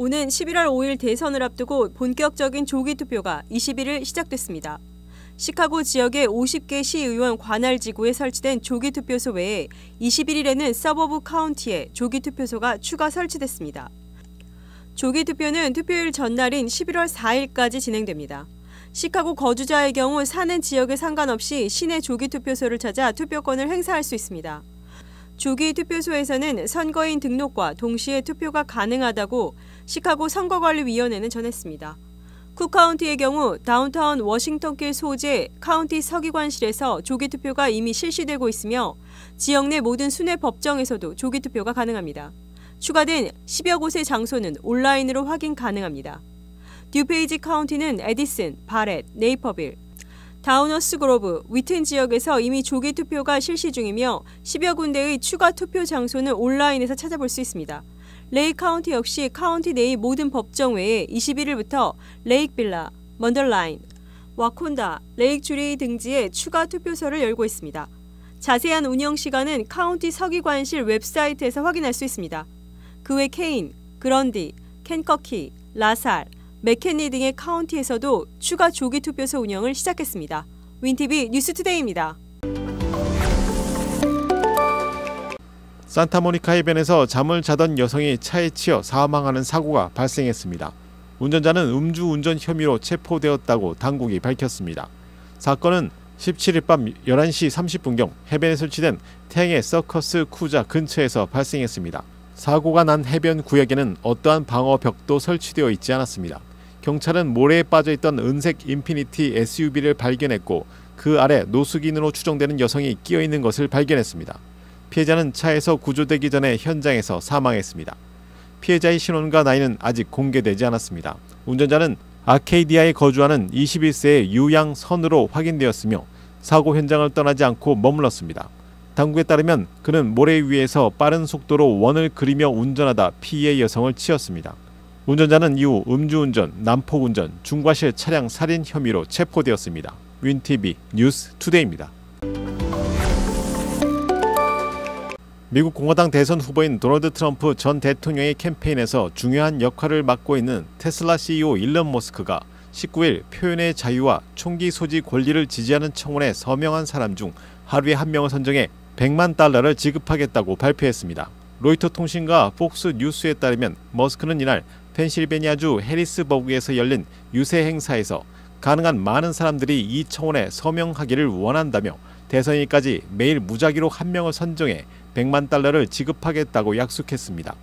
오는 11월 5일 대선을 앞두고 본격적인 조기 투표가 21일 시작됐습니다. 시카고 지역의 50개 시의원 관할지구에 설치된 조기 투표소 외에 21일에는 서버브 카운티에 조기 투표소가 추가 설치됐습니다. 조기 투표는 투표일 전날인 11월 4일까지 진행됩니다. 시카고 거주자의 경우 사는 지역에 상관없이 시내 조기 투표소를 찾아 투표권을 행사할 수 있습니다. 조기 투표소에서는 선거인 등록과 동시에 투표가 가능하다고 시카고 선거관리위원회는 전했습니다. 쿡 카운티의 경우 다운타운 워싱턴길 소재 카운티 서기관실에서 조기 투표가 이미 실시되고 있으며 지역 내 모든 순회 법정에서도 조기 투표가 가능합니다. 추가된 10여 곳의 장소는 온라인으로 확인 가능합니다. 듀페이지 카운티는 에디슨, 바렛, 네이퍼빌, 다우너스 그로브, 위튼 지역에서 이미 조기 투표가 실시 중이며 10여 군데의 추가 투표 장소는 온라인에서 찾아볼 수 있습니다. 레이크 카운티 역시 카운티 내의 모든 법정 외에 21일부터 레이크 빌라, 먼덜라인, 와콘다, 레이크 주리 등지에 추가 투표소를 열고 있습니다. 자세한 운영 시간은 카운티 서기관실 웹사이트에서 확인할 수 있습니다. 그 외 케인, 그런디, 켄커키, 라살, 맥켄리 등의 카운티에서도 추가 조기 투표소 운영을 시작했습니다. 윈티비 뉴스투데이입니다. 산타모니카 해변에서 잠을 자던 여성이 차에 치여 사망하는 사고가 발생했습니다. 운전자는 음주운전 혐의로 체포되었다고 당국이 밝혔습니다. 사건은 17일 밤 11시 30분경 해변에 설치된 태양의 서커스 쿠자 근처에서 발생했습니다. 사고가 난 해변 구역에는 어떠한 방어벽도 설치되어 있지 않았습니다. 경찰은 모래에 빠져있던 은색 인피니티 SUV를 발견했고 그 아래 노숙인으로 추정되는 여성이 끼어있는 것을 발견했습니다. 피해자는 차에서 구조되기 전에 현장에서 사망했습니다. 피해자의 신원과 나이는 아직 공개되지 않았습니다. 운전자는 아케이디아에 거주하는 21세의 유양선으로 확인되었으며 사고 현장을 떠나지 않고 머물렀습니다. 당국에 따르면 그는 모래 위에서 빠른 속도로 원을 그리며 운전하다 피해 여성을 치었습니다. 운전자는 이후 음주운전, 난폭운전, 중과실 차량 살인 혐의로 체포되었습니다. 윈티비 뉴스투데이입니다. 미국 공화당 대선 후보인 도널드 트럼프 전 대통령의 캠페인에서 중요한 역할을 맡고 있는 테슬라 CEO 일론 머스크가 19일 표현의 자유와 총기 소지 권리를 지지하는 청원에 서명한 사람 중 하루에 한 명을 선정해 $100만 지급하겠다고 발표했습니다. 로이터 통신과 폭스 뉴스에 따르면 머스크는 이날 펜실베니아주 해리스버그에서 열린 유세 행사에서 가능한 많은 사람들이 이 청원에 서명하기를 원한다며 대선일까지 매일 무작위로 한 명을 선정해 $100만 지급하겠다고 약속했습니다.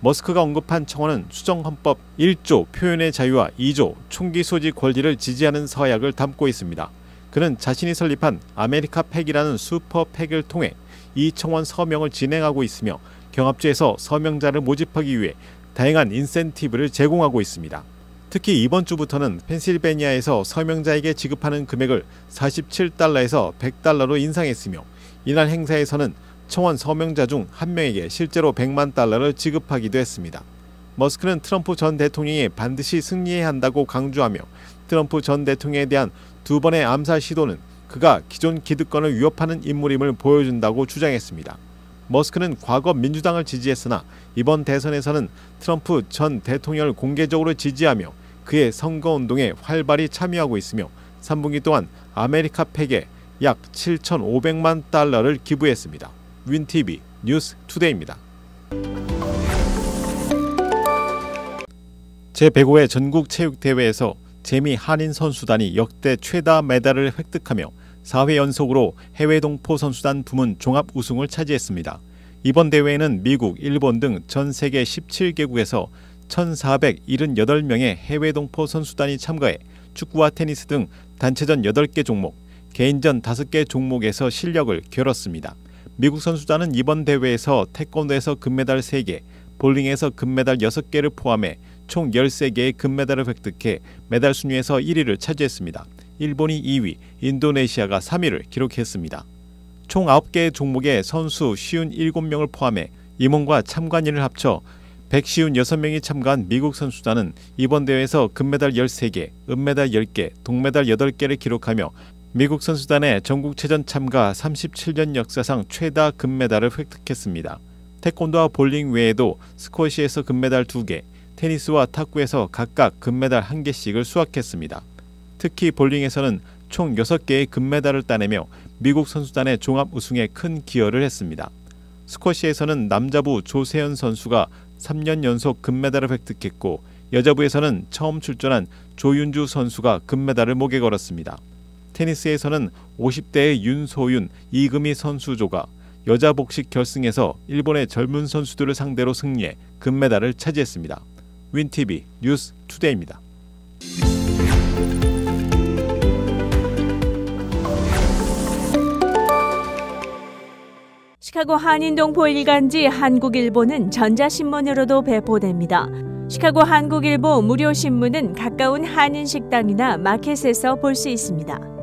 머스크가 언급한 청원은 수정헌법 1조 표현의 자유와 2조 총기 소지 권리를 지지하는 서약을 담고 있습니다. 그는 자신이 설립한 아메리카 팩이라는 슈퍼 팩을 통해 이 청원 서명을 진행하고 있으며 경합주에서 서명자를 모집하기 위해 다양한 인센티브를 제공하고 있습니다. 특히 이번 주부터는 펜실베니아에서 서명자에게 지급하는 금액을 $47에서 $100로 인상했으며 이날 행사에서는 청원 서명자 중 한 명에게 실제로 $100만 지급하기도 했습니다. 머스크는 트럼프 전 대통령이 반드시 승리해야 한다고 강조하며 트럼프 전 대통령에 대한 두 번의 암살 시도는 그가 기존 기득권을 위협하는 인물임을 보여준다고 주장했습니다. 머스크는 과거 민주당을 지지했으나 이번 대선에서는 트럼프 전 대통령을 공개적으로 지지하며 그의 선거운동에 활발히 참여하고 있으며 3분기 동안 아메리카 팩에 약 $7,500만 기부했습니다. 윈티비 뉴스투데이입니다. 제105회 전국체육대회에서 재미 한인선수단이 역대 최다 메달을 획득하며 4회 연속으로 해외 동포 선수단 부문 종합 우승을 차지했습니다. 이번 대회에는 미국, 일본 등 전 세계 17개국에서 1,478명의 해외 동포 선수단이 참가해 축구와 테니스 등 단체전 8개 종목, 개인전 5개 종목에서 실력을 겨뤘습니다. 미국 선수단은 이번 대회에서 태권도에서 금메달 3개, 볼링에서 금메달 6개를 포함해 총 13개의 금메달을 획득해 메달 순위에서 1위를 차지했습니다. 일본이 2위, 인도네시아가 3위를 기록했습니다. 총 9개의 종목에 선수 57명을 포함해 임원과 참관인을 합쳐 156명이 참가한 미국 선수단은 이번 대회에서 금메달 13개, 은메달 10개, 동메달 8개를 기록하며 미국 선수단의 전국체전 참가 37년 역사상 최다 금메달을 획득했습니다. 태권도와 볼링 외에도 스쿼시에서 금메달 2개, 테니스와 탁구에서 각각 금메달 1개씩을 수확했습니다. 특히 볼링에서는 총 6개의 금메달을 따내며 미국 선수단의 종합 우승에 큰 기여를 했습니다. 스쿼시에서는 남자부 조세현 선수가 3년 연속 금메달을 획득했고 여자부에서는 처음 출전한 조윤주 선수가 금메달을 목에 걸었습니다. 테니스에서는 50대의 윤소윤, 이금희 선수조가 여자 복식 결승에서 일본의 젊은 선수들을 상대로 승리해 금메달을 차지했습니다. 윈TV 뉴스 투데이입니다. 시카고 한인동포 일간지 한국일보는 전자신문으로도 배포됩니다. 시카고 한국일보 무료 신문은 가까운 한인식당이나 마켓에서 볼 수 있습니다.